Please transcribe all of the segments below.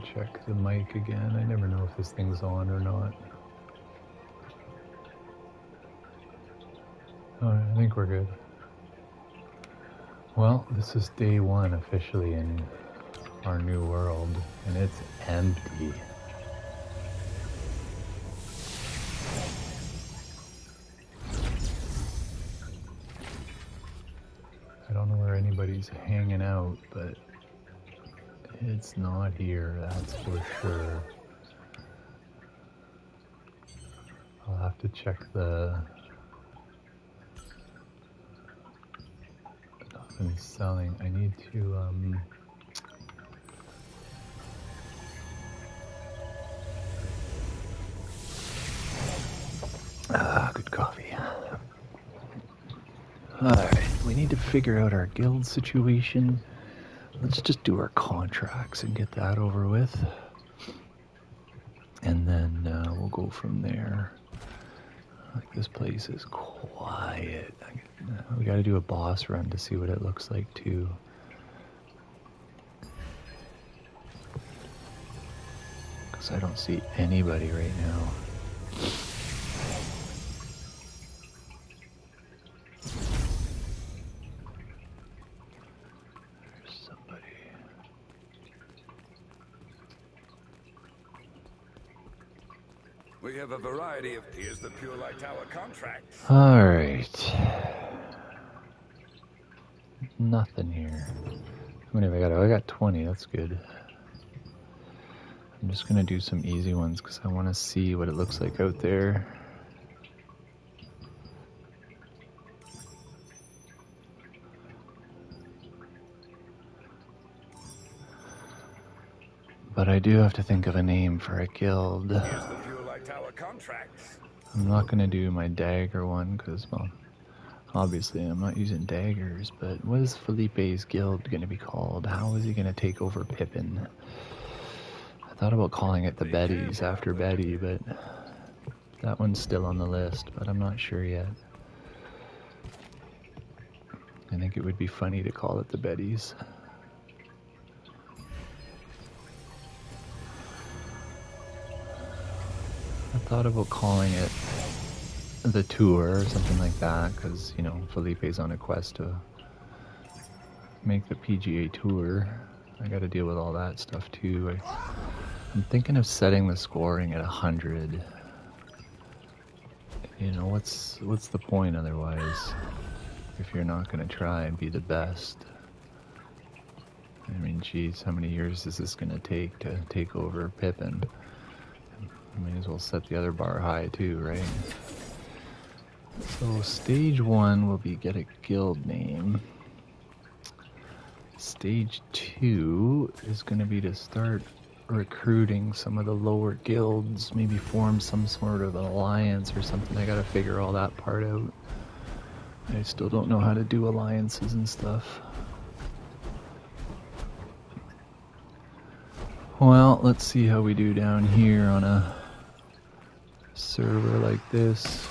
check the mic again. I never know if this thing's on or not. Alright, I think we're good. Well, this is day one officially in our new world, and it's empty. I don't know where anybody's hanging out, but it's not here, that's for sure. I'll have to check the... Nothing's selling. I need to, good coffee. Alright, we need to figure out our guild situation. Let's just do our contracts and get that over with. And then we'll go from there. Like, this place is quiet. We gotta do a boss run to see what it looks like too. Because I don't see anybody right now. We have a variety of... Here's the Pure Light Tower contract. Alright. Nothing here. How many have I got? Oh, I got 20. That's good. I'm just gonna do some easy ones because I want to see what it looks like out there. But I do have to think of a name for a guild. Here's the Pure Light Tower contracts. I'm not gonna do my dagger one because, well, obviously I'm not using daggers, but what is Felipe's guild gonna be called? How is he gonna take over Pippin? I thought about calling it the Bettys after Betty, but that one's still on the list, but I'm not sure yet. I think it would be funny to call it the Bettys. I thought about calling it the Tour or something like that, because, you know, Felipe's on a quest to make the PGA Tour. I gotta deal with all that stuff too. I'm thinking of setting the scoring at 100. You know, what's the point otherwise, if you're not gonna try and be the best? I mean, geez, how many years is this gonna take to take over Pippin? I may as well set the other bar high too, right? So stage 1 will be get a guild name. Stage 2 is going to be to start recruiting some of the lower guilds, maybe form some sort of an alliance or something. I gotta figure all that part out. I still don't know how to do alliances and stuff. Well, let's see how we do down here on a server like this.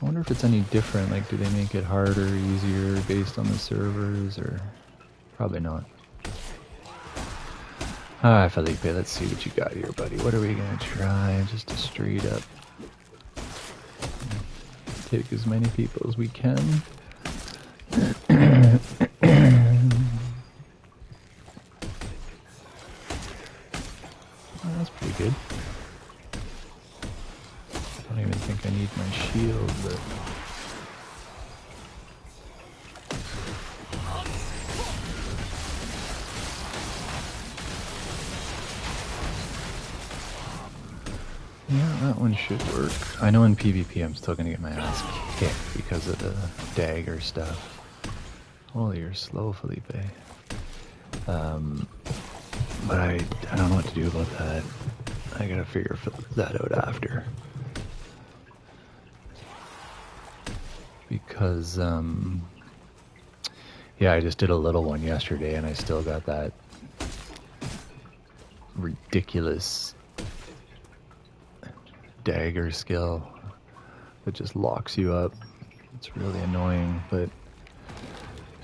I wonder if it's any different, like do they make it harder, easier based on the servers, or probably not. Alright, Felipe, let's see what you got here, buddy. What are we gonna try? Just a straight up take as many people as we can. Oh, that's pretty good. I don't even think I need my shield, but... yeah, that one should work. I know in PvP I'm still gonna get my ass kicked because of the dagger stuff. Holy, you're slow, Felipe. But I don't know what to do about that. I gotta figure that out after. Because, yeah, I just did a little one yesterday and I still got that ridiculous dagger skill that just locks you up. It's really annoying, but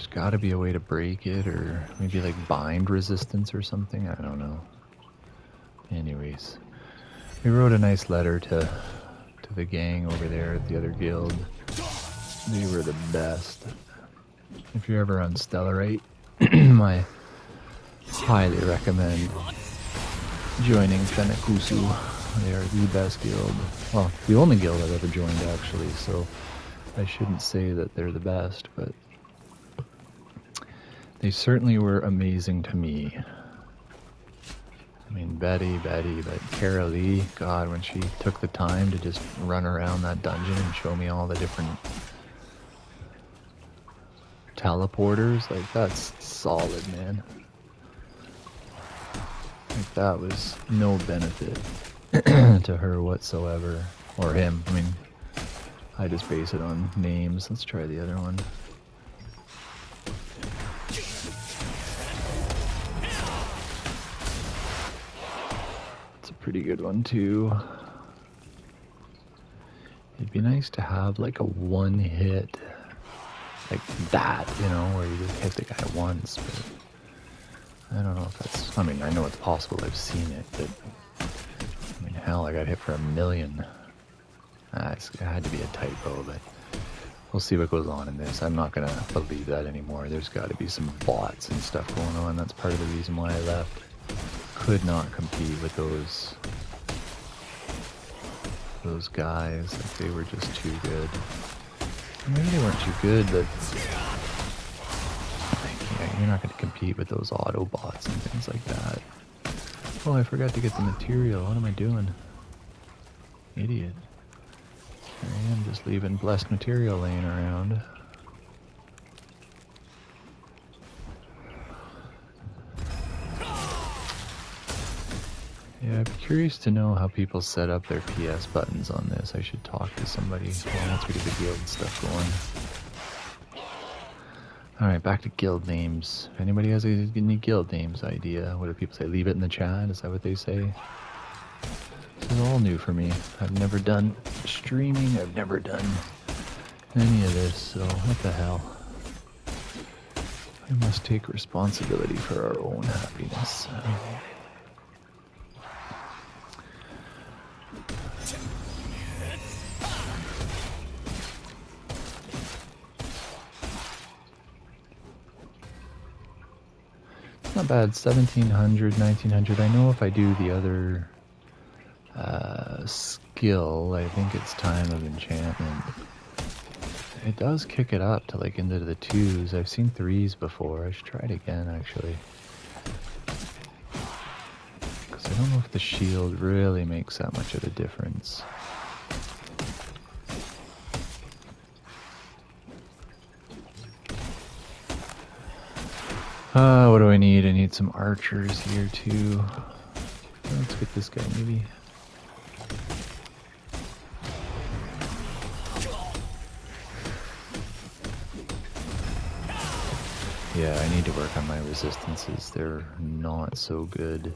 There's gotta be a way to break it, or maybe like bind resistance or something, I don't know. Anyways, we wrote a nice letter to the gang over there at the other guild. They were the best. If you're ever on Stellarite, I highly recommend joining Fenikkusu. They are the best guild. Well, the only guild I've ever joined, actually, so I shouldn't say that they're the best, but they certainly were amazing to me. I mean, Betty, but Kara Lee, God, when she took the time to just run around that dungeon and show me all the different teleporters, like, that's solid, man. Like, that was no benefit to her whatsoever, or him. I mean, I just base it on names. Let's try the other one. It's a pretty good one too. It'd be nice to have like a one hit like that, you know, where you just hit the guy once, but I don't know if that's, I mean, I know it's possible, I've seen it, but I mean, hell, I got hit for 1,000,000. It had to be a typo, but we'll see what goes on in this. I'm not gonna believe that anymore. There's got to be some bots and stuff going on. That's part of the reason why I left. Could not compete with those guys. Like, they were just too good. Maybe they weren't too good, but like, yeah, you're not going to compete with those auto bots and things like that. Oh, I forgot to get the material. What am I doing? Idiot. Here I am, just leaving blessed material laying around. Yeah, I'd be curious to know how people set up their PS buttons on this. I should talk to somebody. Well, once we get the guild stuff going. Alright, back to guild names. If anybody has any guild names idea, what do people say? Leave it in the chat? Is that what they say? This is all new for me. I've never done streaming. I've never done any of this, so what the hell? We must take responsibility for our own happiness. Not bad, 1700, 1900. I know if I do the other skill, I think it's Time of Enchantment. It does kick it up to like into the 2s. I've seen 3s before. I should try it again, actually. Because I don't know if the shield really makes that much of a difference. What do I need? I need some archers here too. Let's get this guy maybe. Yeah, I need to work on my resistances. They're not so good.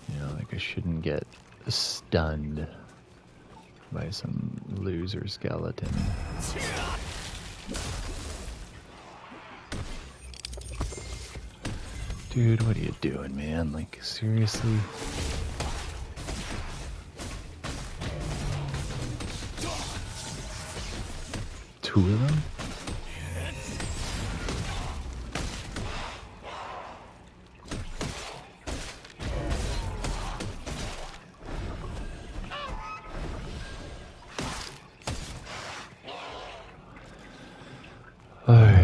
You know, like I shouldn't get stunned by some loser skeleton. Dude, what are you doing, man? Like, seriously? Two of them?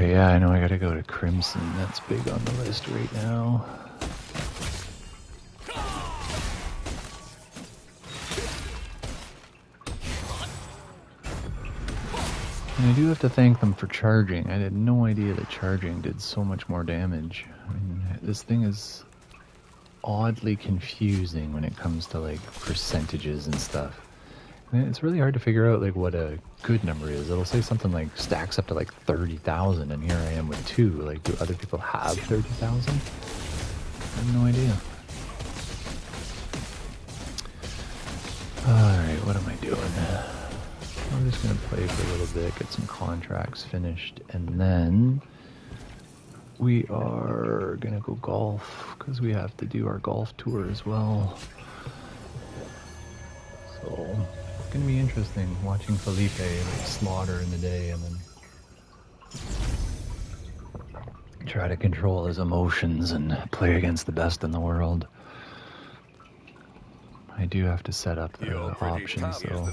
Yeah, I know I gotta go to Crimson. That's big on the list right now. And I do have to thank them for charging. I had no idea that charging did so much more damage. I mean, this thing is oddly confusing when it comes to like percentages and stuff. And it's really hard to figure out like what a good number is. It'll say something like stacks up to like 30,000, and here I am with 2. Like, do other people have 30,000? I have no idea. Alright, what am I doing? I'm just gonna play for a little bit, get some contracts finished, and then we are gonna go golf, because we have to do our golf tour as well. So, it's gonna be interesting watching Felipe like slaughter in the day and then try to control his emotions and play against the best in the world. I do have to set up the options though.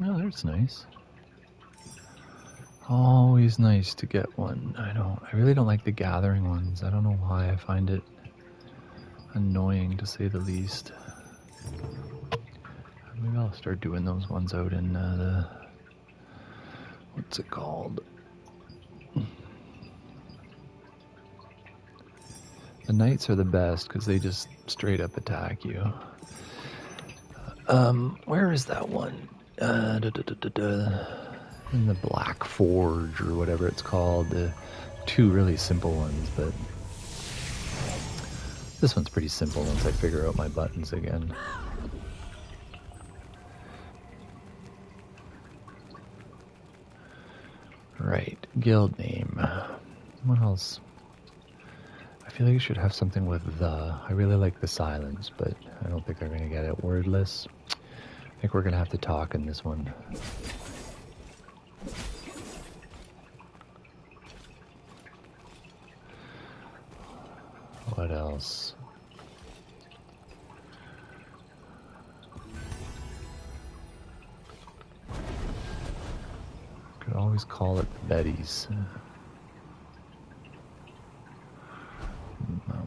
Oh, that's nice. Always nice to get one. I really don't like the gathering ones. I don't know why. I find it annoying to say the least. Maybe I'll start doing those ones out in the, what's it called? The knights are the best because they just straight up attack you. Where is that one? In the Black Forge or whatever it's called. The two really simple ones, but this one's pretty simple once I figure out my buttons again. Right, guild name. What else? I feel like you should have something with the. I really like the silence, but I don't think they're going to get it. Wordless. I think we're going to have to talk in this one. What else? Could always call it the Betties.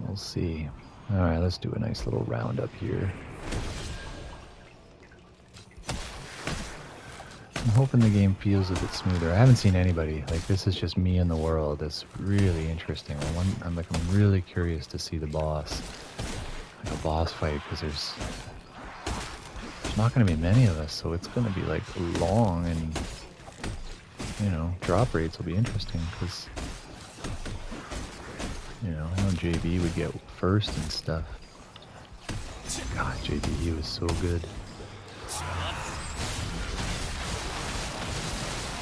We'll see. Alright, let's do a nice little roundup here. I'm hoping the game feels a bit smoother. I haven't seen anybody. Like, this is just me in the world. It's really interesting. I'm really curious to see the boss. Like a boss fight, because there's not going to be many of us, so it's going to be like long, and drop rates will be interesting, because I know JB would get first and stuff. God, JB, he was so good.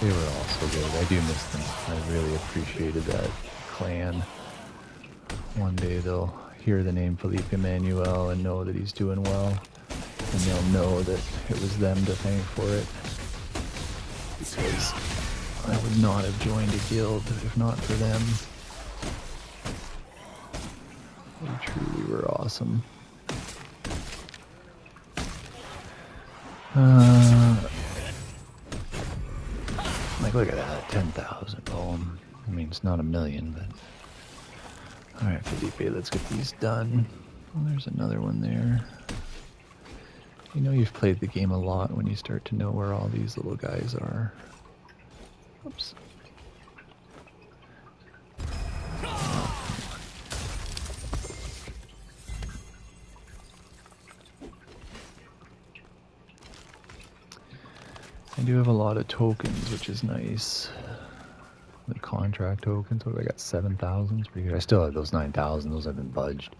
They were all so good. I do miss them. I really appreciated that clan. One day they'll hear the name FelipeManuel and know that he's doing well. And they'll know that it was them to thank for it. Because I would not have joined a guild if not for them. They truly were awesome. Like, look at that, 10,000. Oh, I mean, it's not a million, but... Alright, Felipe, let's get these done. Oh, there's another one there. You know you've played the game a lot when you start to know where all these little guys are. Oops. I do have a lot of tokens, which is nice. The contract tokens, what, I got 7,000, pretty good. I still have those 9,000, those have been budged.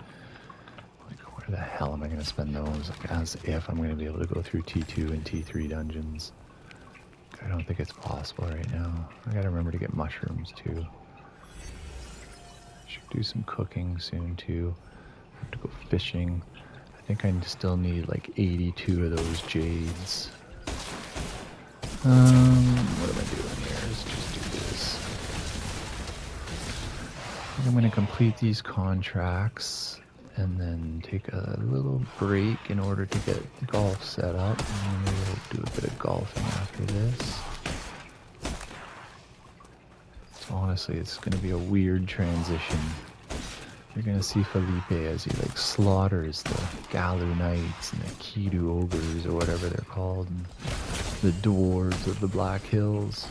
Like, where the hell am I going to spend those? Like, as if I'm going to be able to go through T2 and T3 dungeons. I don't think it's possible right now. I gotta remember to get mushrooms too. Should do some cooking soon too. Have to go fishing. I think I still need like 82 of those jades. What am I doing here? Let's just do this. I think I'm going to complete these contracts and then take a little break in order to get golf set up. And maybe we'll do a bit of golfing after this. So honestly, it's going to be a weird transition. You're going to see Felipe as he like slaughters the Galu Knights and the Kidu Ogres or whatever they're called, and the dwarves of the Black Hills.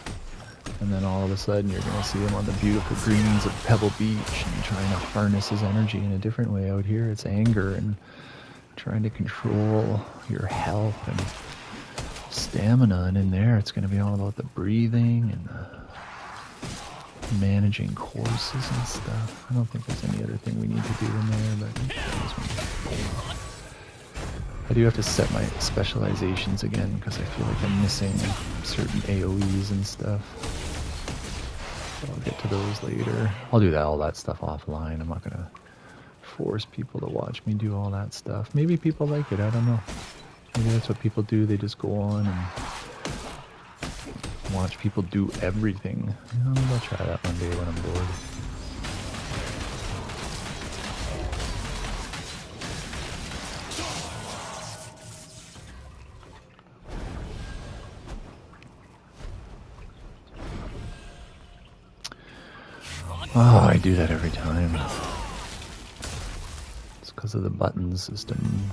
And then all of a sudden you're going to see him on the beautiful greens of Pebble Beach and trying to harness his energy in a different way. Out here it's anger and trying to control your health and stamina, and in there it's going to be all about the breathing and the managing courses and stuff. I don't think there's any other thing we need to do in there, but I do have to set my specializations again because I feel like I'm missing certain AoEs and stuff. So I'll get to those later. I'll do all that stuff offline. I'm not going to force people to watch me do all that stuff. Maybe people like it, I don't know. Maybe that's what people do, they just go on and watch people do everything. Maybe I'll try that one day when I'm bored. Oh, I do that every time. It's because of the button system.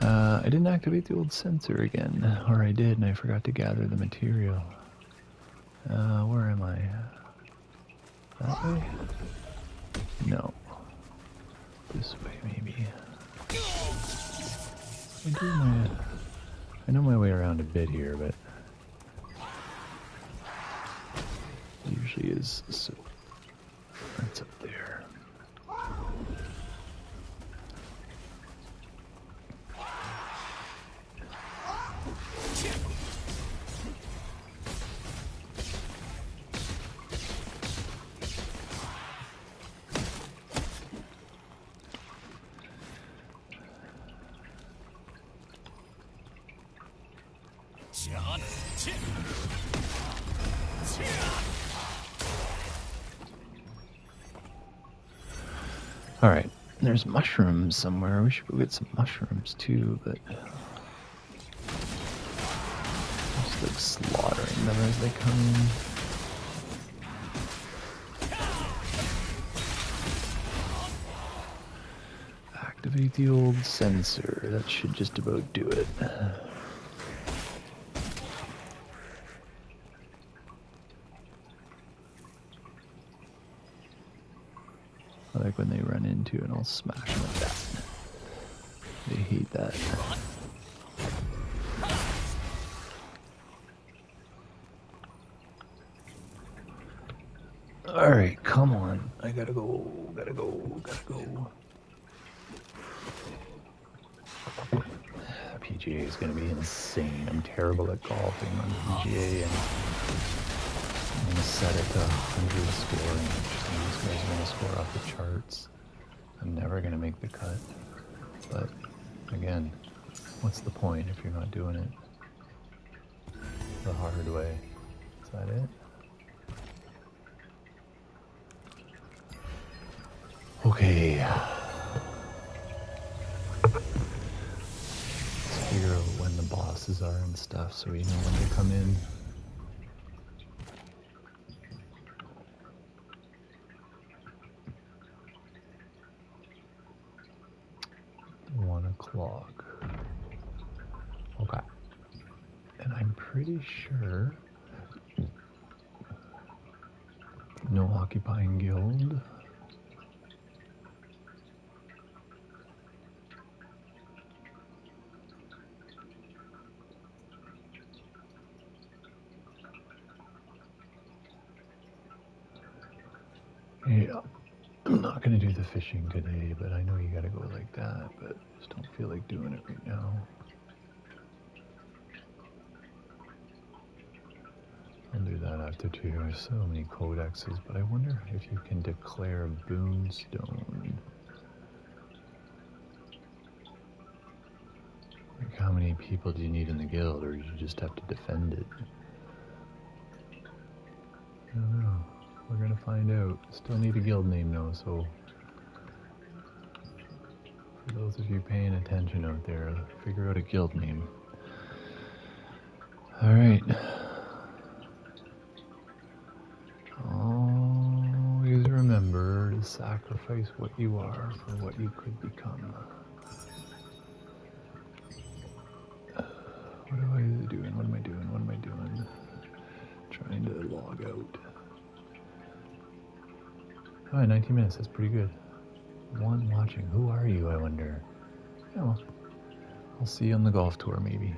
I didn't activate the old sensor again. Or I did, and I forgot to gather the material. Where am I? That way? No. This way, maybe. I know my way around a bit here, but it usually is so. That's up there. Alright, there's mushrooms somewhere. We should go get some mushrooms too, but just like slaughtering them as they come in. Activate the old sensor. That should just about do it. I like when they run into and I'll smash them like that. They hate that. Alright, come on. I gotta go. PGA is gonna be insane. I'm terrible at golfing on PGA and I'm gonna set it to 100 scoring. These guys are gonna score off the charts. I'm never gonna make the cut. But again, what's the point if you're not doing it the hard way? Is that it? Okay. Let's figure out when the bosses are and stuff so we know when they come in. 1 o'clock. Okay. And I'm pretty sure no occupying guild. Yeah, I'm not gonna do the fishing today, but I know you gotta go like that, but I just don't feel like doing it right now. I'll do that after too. There's so many codexes, but I wonder if you can declare Boonstone. Like how many people do you need in the guild, or you just have to defend it? I don't know. We're gonna find out. Still need a guild name though, so for those of you paying attention out there, figure out a guild name. Alright. Always remember to sacrifice what you are for what you could become. What am I doing? What am I doing? What am I doing? Trying to log out. Oh, 19 minutes, that's pretty good. One watching. Who are you, I wonder? Yeah, well, I'll see you on the golf tour, maybe.